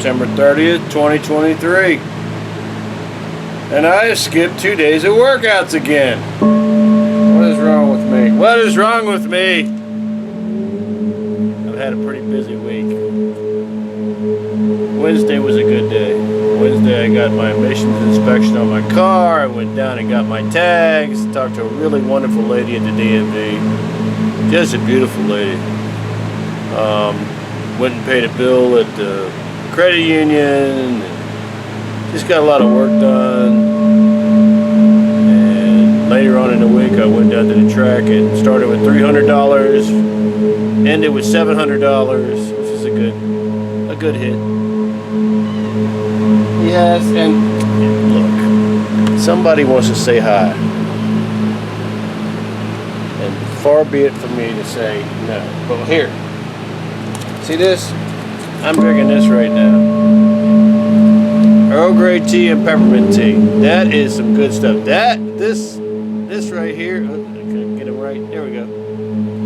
September 30th, 2023. And I have skipped 2 days of workouts again. What is wrong with me? What is wrong with me? I've had a pretty busy week. Wednesday was a good day. Wednesday I got my emissions inspection on my car. I went down and got my tags. Talked to a really wonderful lady at the DMV. Just a beautiful lady. Went and paid a bill at the credit union. Just got a lot of work done. And later on in the week I went down to the track and started with $300, ended with $700, which is a good hit. Yes, and look, somebody wants to say hi. And far be it from me to say no. But here, see this? I'm drinking this right now. Earl Grey tea and peppermint tea. That is some good stuff. This right here. Oh, I couldn't get it right. There we go.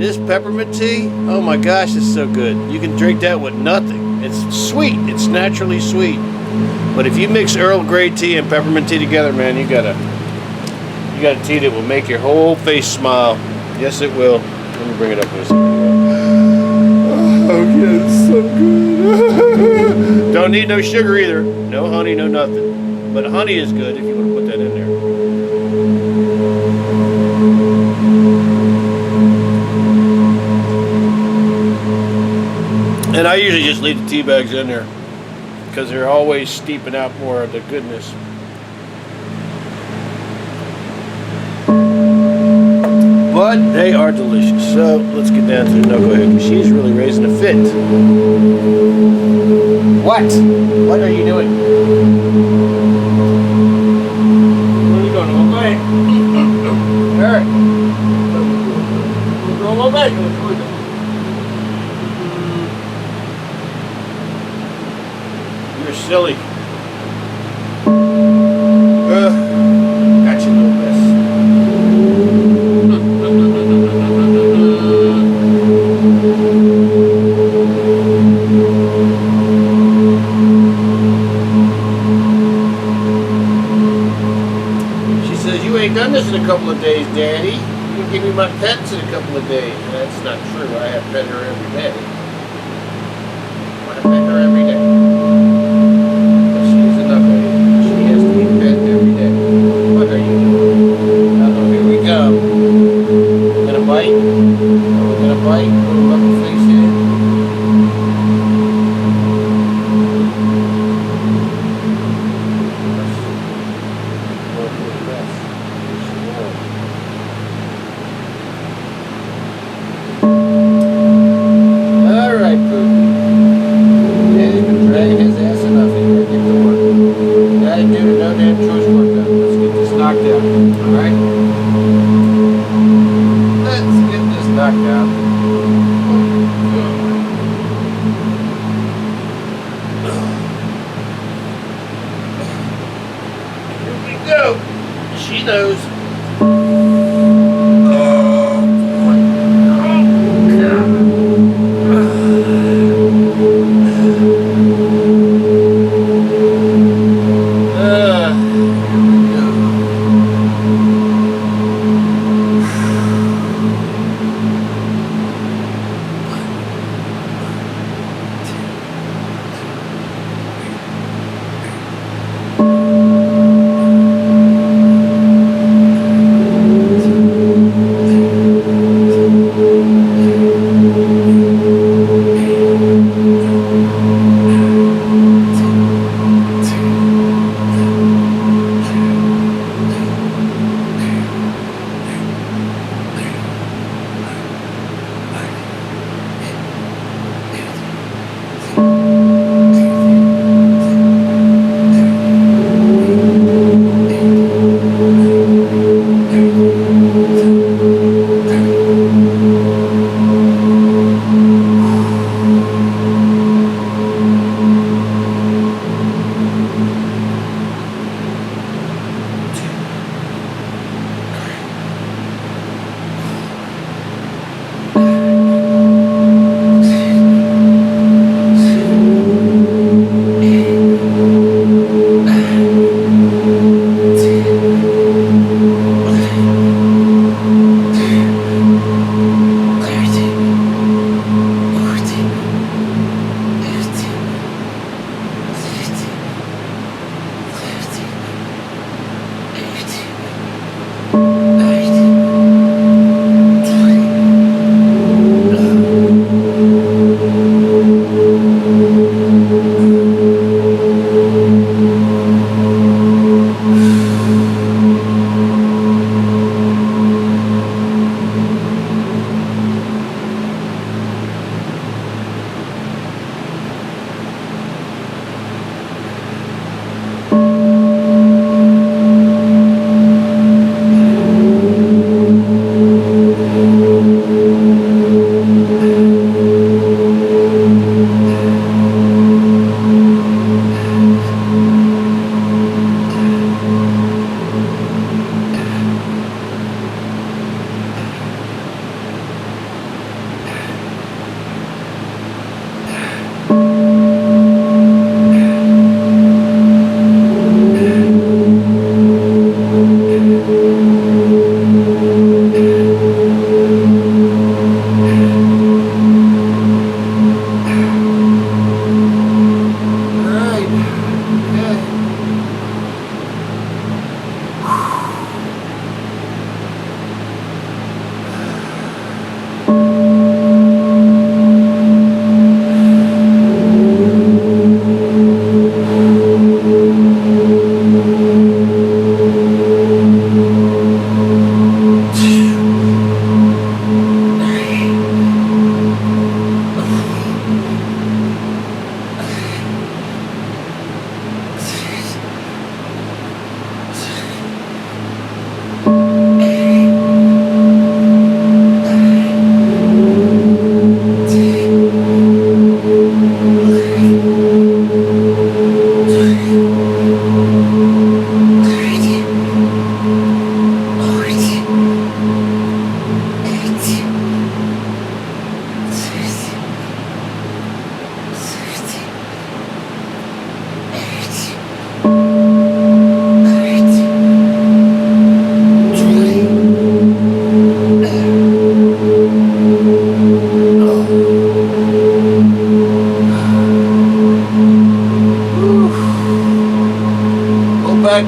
This peppermint tea. Oh my gosh, it's so good. You can drink that with nothing. It's sweet. It's naturally sweet. But if you mix Earl Grey tea and peppermint tea together, man, you got a tea that will make your whole face smile. Yes, it will. Let me bring it up for a second. Oh, yeah, it's so good. Don't need no sugar either. No honey, no nothing. But honey is good if you want to put that in there. And I usually just leave the tea bags in there because they're always steeping out more of the goodness. But they are delicious. So let's get down to the knucklehead because she's really raising a fit. What? What are you doing? Where are you going? Go away. Alright. Go away. You're silly. Got you, little miss. She says, you ain't done this in a couple of days, Daddy. You can give me my pets in a couple of days. That's not true. I have pet her every day. I pet her every day. But she's a knucklehead. She has to be pet every day. What are you doing? Uh-oh, here we go. Gonna bite? Are we gonna bite? Put a little face in. Alright, Poopy. Daddy's been dragging his ass enough. He better get to work. Daddy do no damn choice work done. Let's get this knocked out. Alright? Let's get this knocked out. Here we go. She knows.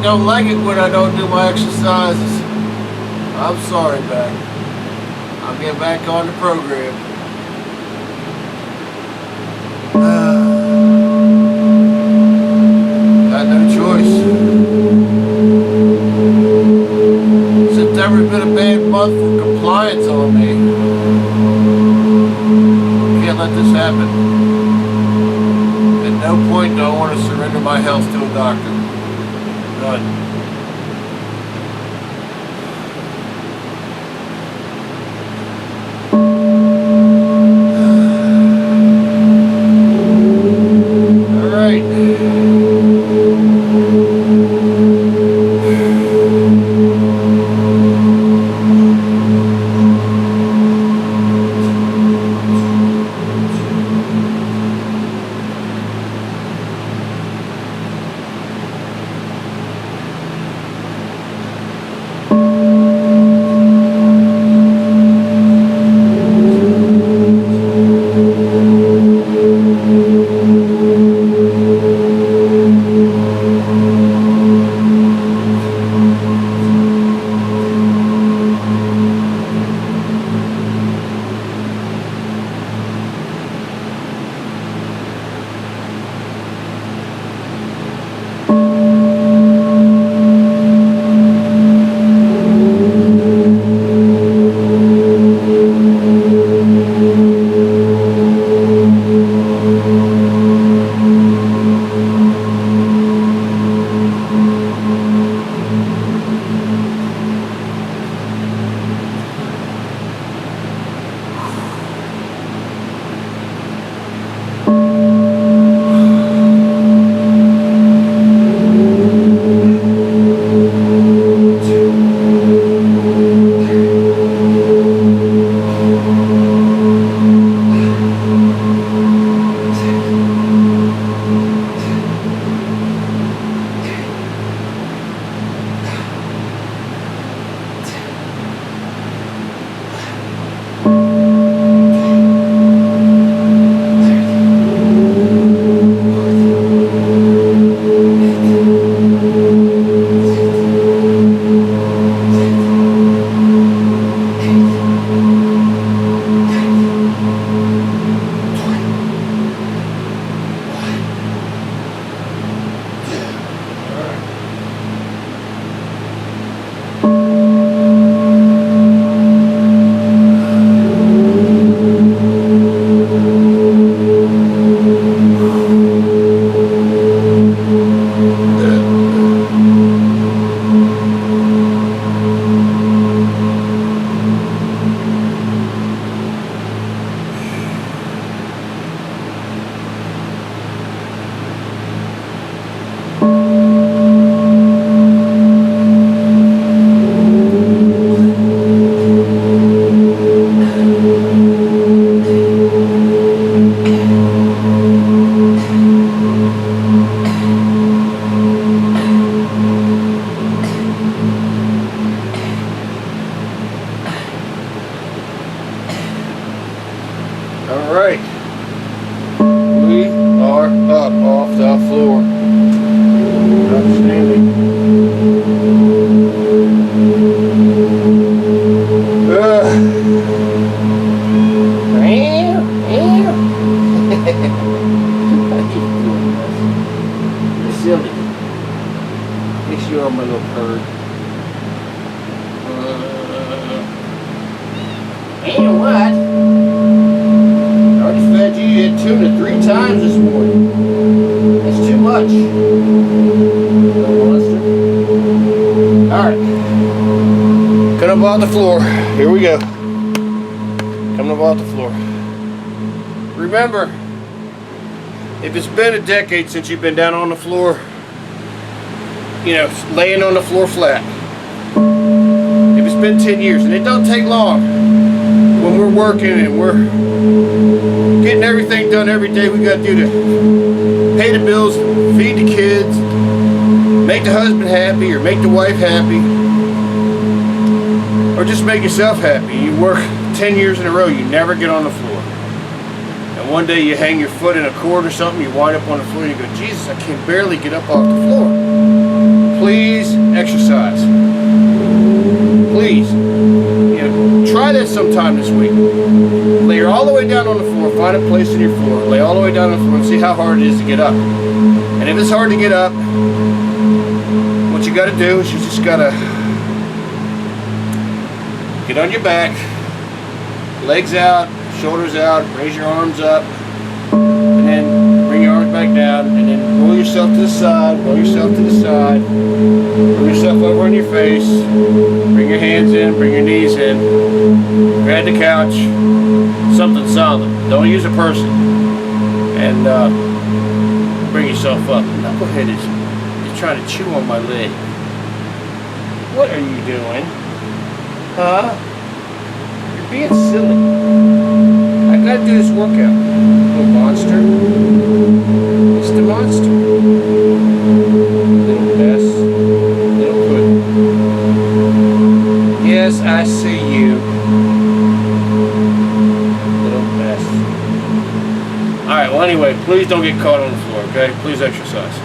don't like it when I don't do my exercises. I'm sorry, back. I'll get back on the program. Got no choice. September's been a bad month for compliance on me. Can't let this happen. At no point do I want to surrender my health to a doctor. None. Alright, we are up off the floor. Outstanding. You're silly. Fix you on my little bird. And what? You had tuna 3 times this morning. That's too much. Little monster. Alright. Coming up off the floor. Here we go. Coming up off the floor. Remember, if it's been a decade since you've been down on the floor, you know, laying on the floor flat. If it's been 10 years, and it don't take long, when we're working and we're getting everything done every day we got to do to pay the bills, feed the kids, make the husband happy or make the wife happy, or just make yourself happy. You work 10 years in a row, you never get on the floor. And one day you hang your foot in a cord or something, you wind up on the floor and you go, Jesus, I can barely get up off the floor. please exercise. Please. Try that sometime this week. Lay all the way down on the floor. Find a place in your floor. Lay all the way down on the floor and see how hard it is to get up. And if it's hard to get up, what you got to do is you just got to get on your back, legs out, shoulders out, raise your arms up, and then bring your arms back down, and then roll yourself to the side, roll yourself to the side, roll yourself over on your face, bring your hands in, bring your knees in, grab the couch, something solid, don't use a person, and bring yourself up. The knucklehead is trying to chew on my leg. What are you doing? Huh? You're being silly. I gotta do this workout. Little monster. It's the monster. Little mess. Little pudding. Yes, I see you. Little mess. Alright, well anyway, please don't get caught on the floor, okay? Please exercise.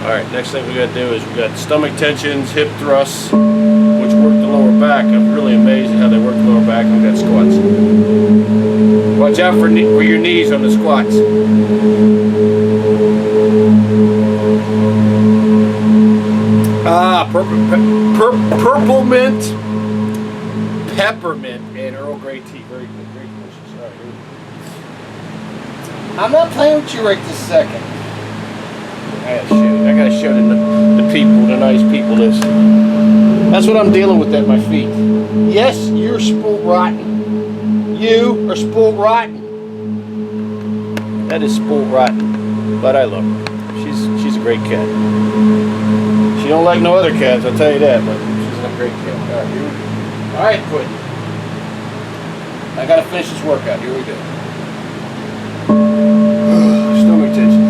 Alright, next thing we gotta do is we got stomach tensions, hip thrusts, which work the lower back. I'm really amazed at how they work the lower back. And we got squats. Watch out for your knees on the squats. Purple mint, peppermint, and Earl Grey tea. Very good, very delicious. All right, here we go. I'm not playing with you right this second. I gotta show the people, the nice people, this. That's what I'm dealing with at my feet. Yes, you're spoiled rotten. You are spoiled rotten. That is spoiled rotten. But I love her. She's a great cat. She don't like no other cats, I'll tell you that, but she's a great cat. Alright, here we go. Alright, Puddin'. I gotta finish this workout. Here we go. Stomach tension.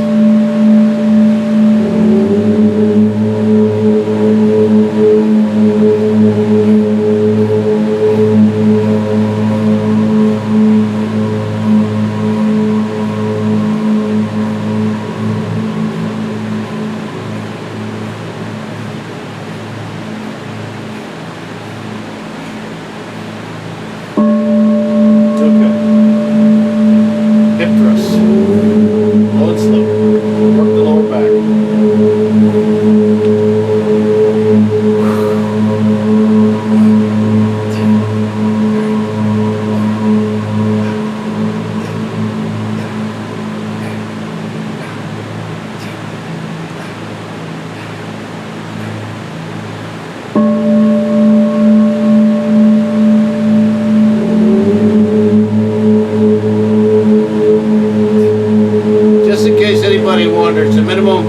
Wonders, the minimum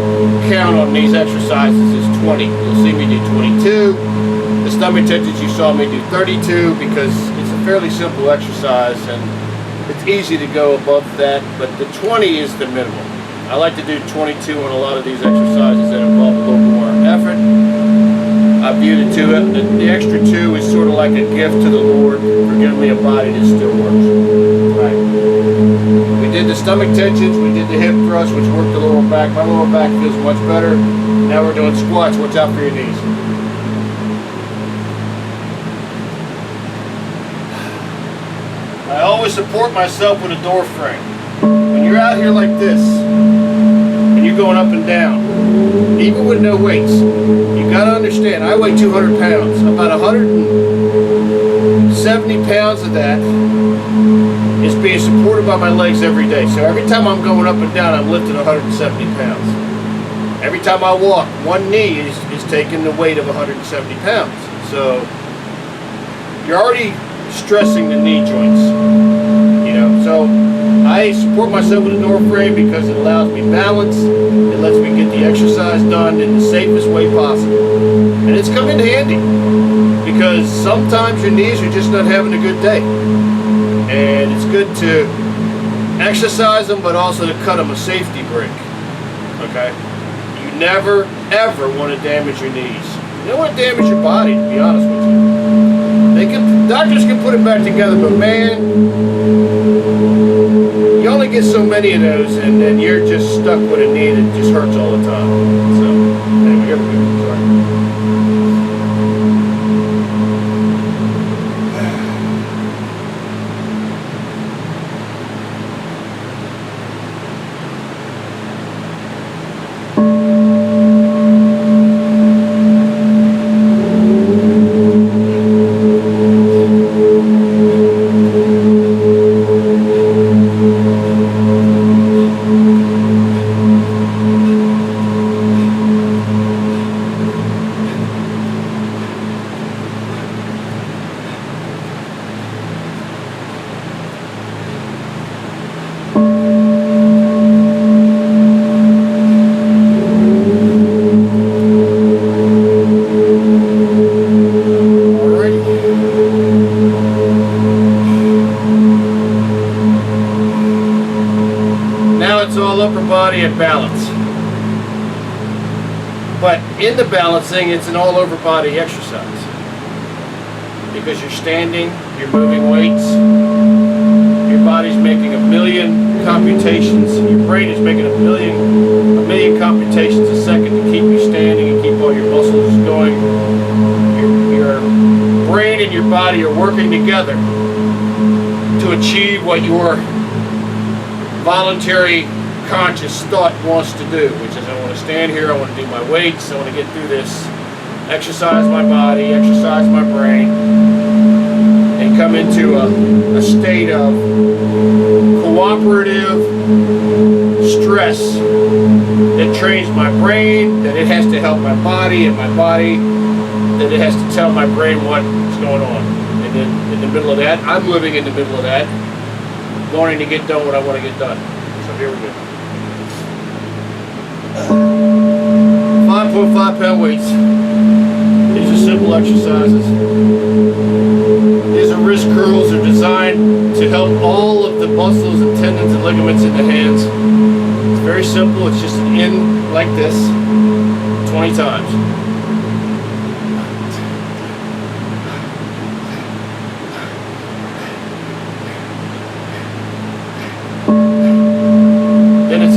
count on these exercises is 20. You'll see me do 22. The stomach tensions you saw me do 32 because it's a fairly simple exercise and it's easy to go above that, but the 20 is the minimum. I like to do 22 on a lot of these exercises that involve a little more effort. I view the extra 2 is sort of like a gift to the Lord for giving me a body that still works. Right. We did the stomach tensions, we did the hip thrusts, which worked the lower back. My lower back feels much better. Now we're doing squats. Watch out for your knees. I always support myself with a door frame. When you're out here like this, and you're going up and down, even with no weights, you gotta understand, I weigh 200 pounds. About 170 pounds of that is being supported by my legs every day. So every time I'm going up and down, I'm lifting 170 pounds. Every time I walk, one knee is taking the weight of 170 pounds. So you're already stressing the knee joints, you know. So I support myself with a door frame because it allows me balance. It lets me get the exercise done in the safest way possible. And it's come in handy because sometimes your knees are just not having a good day. And it's good to exercise them, but also to cut them a safety break. Okay? You never, ever want to damage your knees. You don't want to damage your body, to be honest with you. Doctors can put it back together, but man, you only get so many of those, and then you're just stuck with a knee that just hurts all the time. So Anyway, here we go. Sorry. Upper body and balance. But in the balancing, it's an all over body exercise. Because you're standing, you're moving weights, your body's making a million computations, your brain is making a million computations a second to keep you standing and keep all your muscles going. Your brain and your body are working together to achieve what your voluntary conscious thought wants to do, which is I want to stand here, I want to do my weights, I want to get through this, exercise my body, exercise my brain, and come into a state of cooperative stress that trains my brain, that it has to help my body, and my body, that it has to tell my brain what's going on. And then in the middle of that, I'm living in the middle of that, wanting to get done what I want to get done. So here we go. 5.5 pound weights. These are simple exercises. These are wrist curls. They're designed to help all of the muscles and tendons and ligaments in the hands. It's very simple. It's just an in like this 20 times.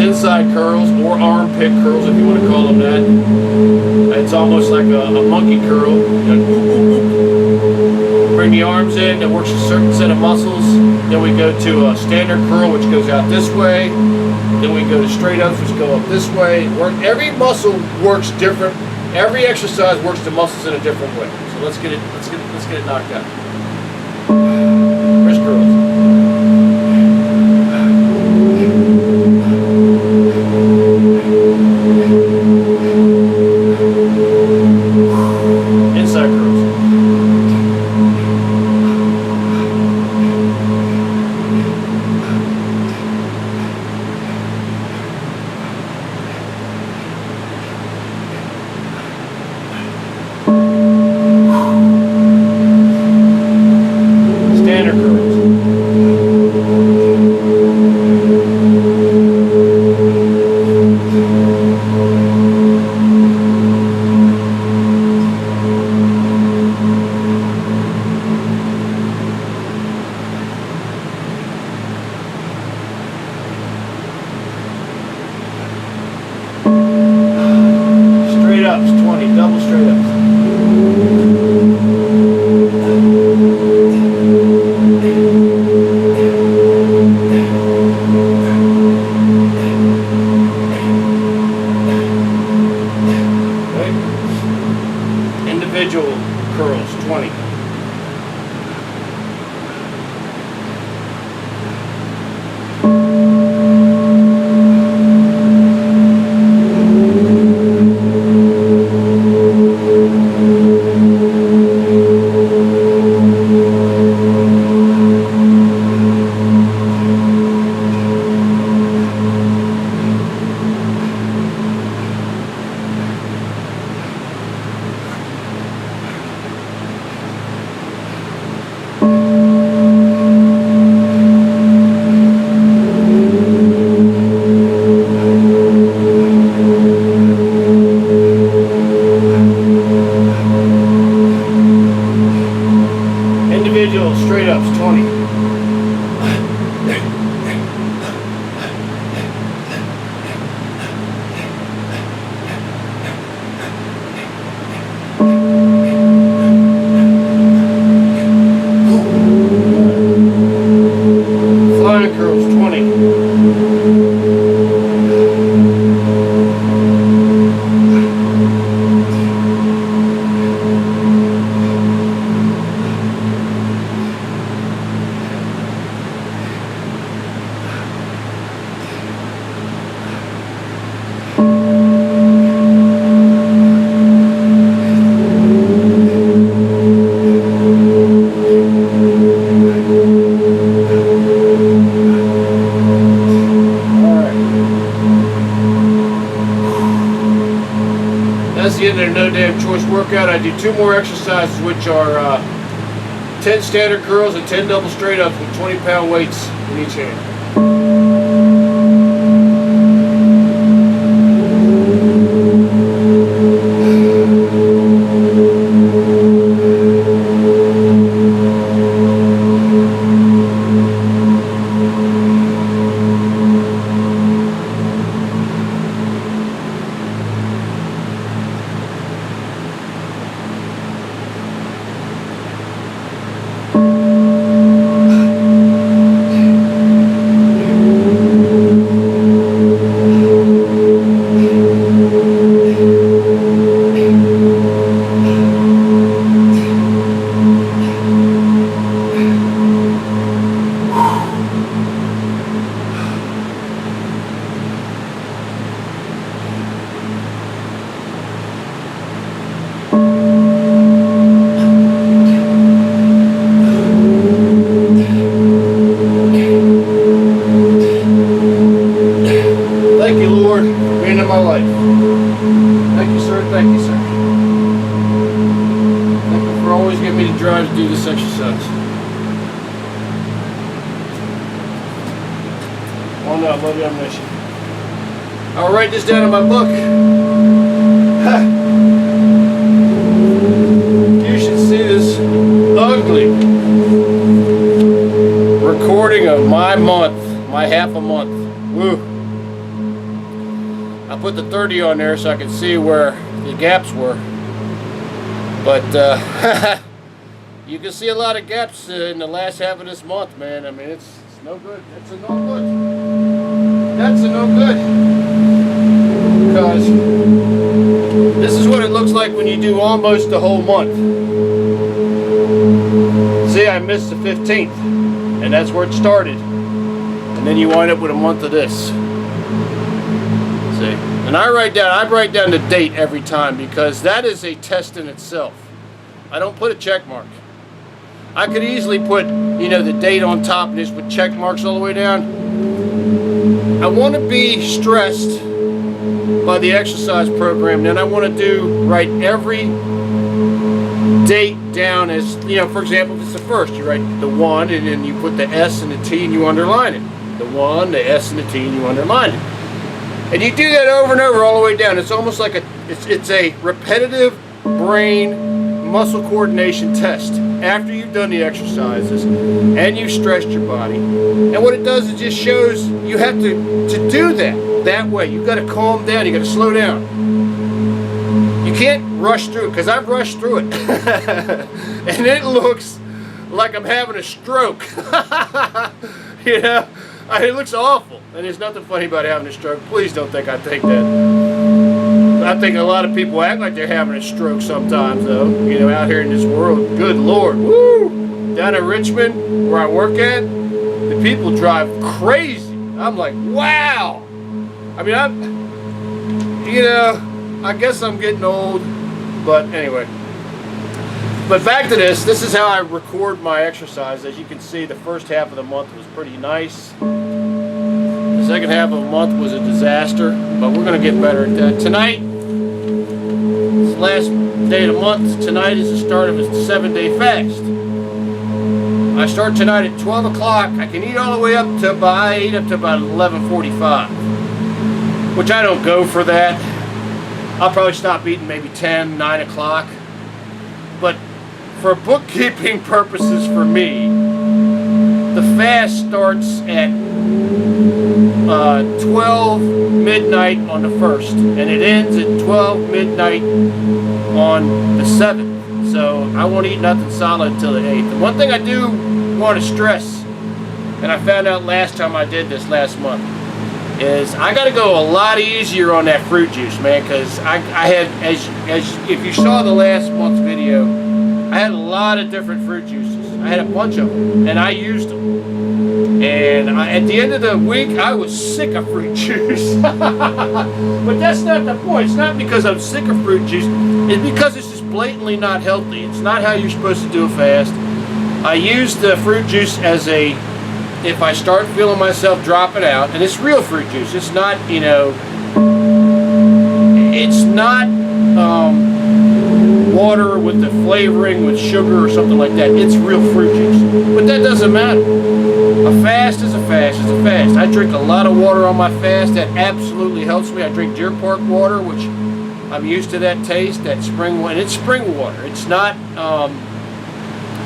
Inside curls or armpit curls, if you want to call them that. It's almost like a monkey curl. Bring the arms in, that works a certain set of muscles. Then we go to a standard curl, which goes out this way. Then we go to straight ups, which go up this way. Every muscle works different. Every exercise works the muscles in a different way. So let's get it knocked out. Wrist curls. Double straight ups. Okay. Individual curls, 20. Individual straight ups, 20. in a no damn choice workout. I do 2 more exercises, which are 10 standard curls and 10 double straight ups with 20-pound weights in each hand. Drive to do this exercise. Oh no, I love you, I'm missing. I'll write this down in my book. You should see this ugly recording of my month, my half a month. Woo. I put the 30 on there so I could see where the gaps were. But you can see a lot of gaps in the last half of this month, man. I mean, it's no good. It's a no good. That's a no good. Because this is what it looks like when you do almost the whole month. See, I missed the 15th, and that's where it started. And then you wind up with a month of this. See, and I write down the date every time because that is a test in itself. I don't put a check mark. I could easily put, you know, the date on top and just put check marks all the way down. I want to be stressed by the exercise program. Then I want to write every date down as, you know, for example, if it's the first, you write the 1 and then you put the S and the T and you underline it. The 1, the S and the T and you underline it. And you do that over and over all the way down. It's almost like it's a repetitive brain muscle coordination test after you've done the exercises and you've stretched your body. And what it does, it just shows you have to do that way. You've got to calm down, you've got to slow down. You can't rush through it, because I've rushed through it. And it looks like I'm having a stroke. You know, it looks awful. And there's nothing funny about having a stroke. Please don't think I think that. I think a lot of people act like they're having a stroke sometimes, though. You know, out here in this world. Good Lord. Woo! Down in Richmond, where I work at, the people drive crazy. I'm like, wow! I mean, you know, I guess I'm getting old. But anyway. But back to this. This is how I record my exercise. As you can see, the first half of the month was pretty nice. The second half of the month was a disaster, but we're going to get better at that. Tonight, it's the last day of the month. Tonight is the start of a 7-day fast. I start tonight at 12 o'clock. I can eat all the way up to I eat up to about 11:45, which I don't go for that. I'll probably stop eating maybe 10, 9 o'clock. But for bookkeeping purposes for me, the fast starts at 12 midnight on the 1st, and it ends at 12 midnight on the 7th. So I won't eat nothing solid until the 8th. And one thing I do want to stress, and I found out last time I did this last month, is I got to go a lot easier on that fruit juice, man, because I had, as if you saw the last month's video, I had a lot of different fruit juices. I had a bunch of them, and I used them. And at the end of the week, I was sick of fruit juice. But that's not the point. It's not because I'm sick of fruit juice. It's because it's just blatantly not healthy. It's not how you're supposed to do a fast. I use the fruit juice as a, if I start feeling myself dropping out, and it's real fruit juice. It's not, you know, it's not water with the flavoring with sugar or something like that. It's real fruit juice. But that doesn't matter. A fast is a fast is a fast. I drink a lot of water on my fast. That absolutely helps me. I drink Deer Park water, which I'm used to that taste, that spring water. It's spring water. It's not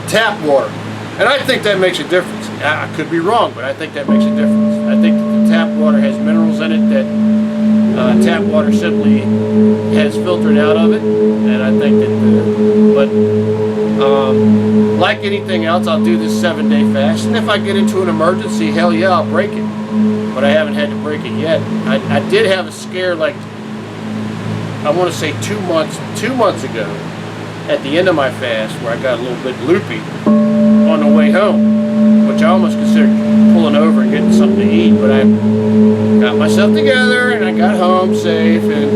tap water. And I think that makes a difference. I could be wrong, but I think that makes a difference. I think that the tap water has minerals in it that tap water simply has filtered out of it. And I think that, like anything else, I'll do this 7-day fast. And if I get into an emergency, hell yeah, I'll break it. But I haven't had to break it yet. I did have a scare, like, I want to say 2 months ago, at the end of my fast, where I got a little bit loopy on the way home, which I almost considered pulling over and getting something to eat, but I got myself together and I got home safe. But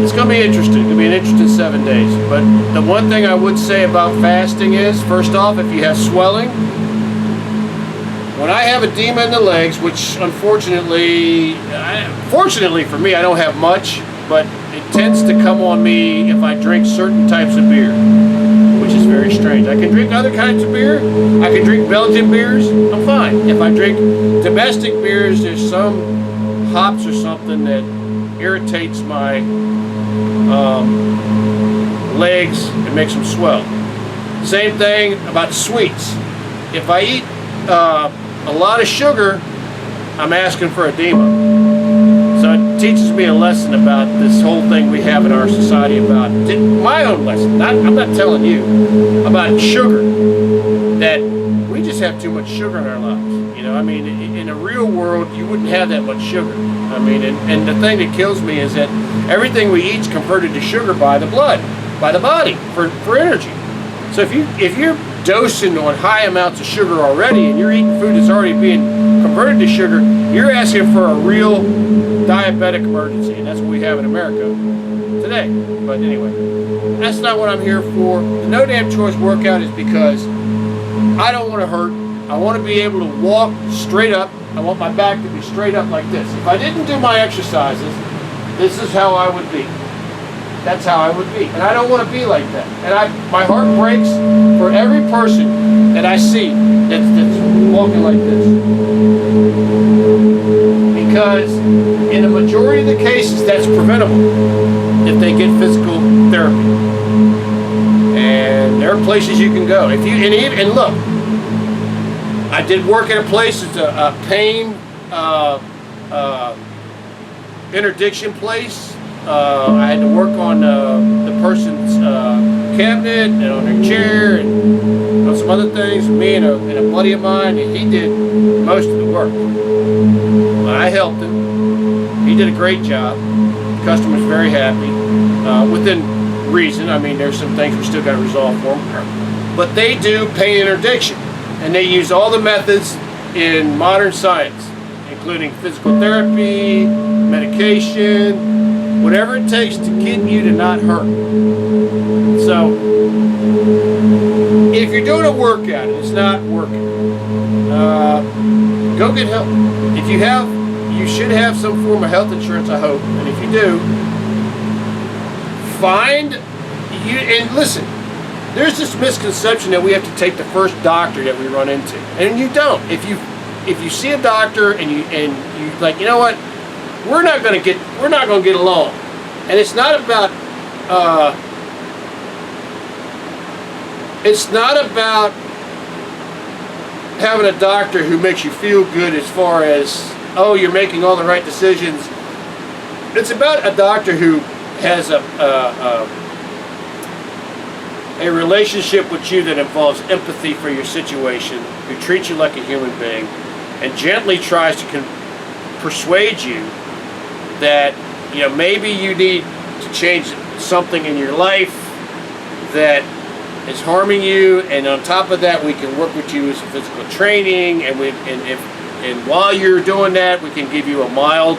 it's going to be interesting. It's going to be an interesting 7 days. But the one thing I would say about fasting is, first off, if you have swelling, when I have edema in the legs, which fortunately for me, I don't have much, but it tends to come on me if I drink certain types of beer, which is very strange. I can drink other kinds of beer. I can drink Belgian beers. I'm fine. If I drink domestic beers, there's some hops or something that irritates my legs and makes them swell. Same thing about sweets. If I eat a lot of sugar, I'm asking for edema. So it teaches me a lesson about this whole thing we have in our society about, my own lesson, I'm not telling you, about sugar, that we just have too much sugar in our lives. You know, I mean, in a real world, you wouldn't have that much sugar. I mean, and the thing that kills me is that everything we eat is converted to sugar by the blood, by the body, for energy. So if you're dosing on high amounts of sugar already, and you're eating food that's already being converted to sugar, you're asking for a real diabetic emergency, and that's what we have in America today. But anyway, that's not what I'm here for. The No Damn Choice workout is because I don't want to hurt. I want to be able to walk straight up. I want my back to be straight up like this. If I didn't do my exercises, this is how I would be. That's how I would be. And I don't want to be like that. And my heart breaks for every person that I see that's walking like this. Because in the majority of the cases, that's preventable if they get physical therapy. And there are places you can go. And look, I did work at a place, it's a pain interdiction place. I had to work on the person's cabinet and on their chair and on some other things. Me and a buddy of mine, and he did most of the work. I helped him. He did a great job. The customer's very happy. Within reason. I mean, there's some things we still got to resolve for them. But they do pain interdiction, and they use all the methods in modern science, including physical therapy, medication, whatever it takes to get you to not hurt. So, if you're doing a workout and it's not working, go get help. If you should have some form of health insurance, I hope. And if you do, and listen, there's this misconception that we have to take the first doctor that we run into, and you don't. If you see a doctor and you like, you know what, we're not going to get along, and it's not about having a doctor who makes you feel good as far as, oh, you're making all the right decisions. It's about a doctor who has a relationship with you that involves empathy for your situation, who treats you like a human being, and gently tries to persuade you that, you know, maybe you need to change something in your life that is harming you, and on top of that, we can work with you with some physical training, and while you're doing that, we can give you a mild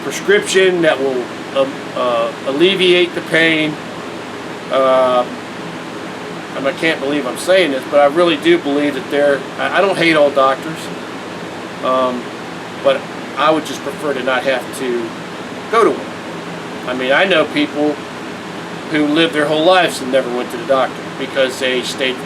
prescription that will alleviate the pain. I can't believe I'm saying this, but I really do believe that I don't hate all doctors, but I would just prefer to not have to go to one. I mean, I know people who lived their whole lives and never went to the doctor because they stayed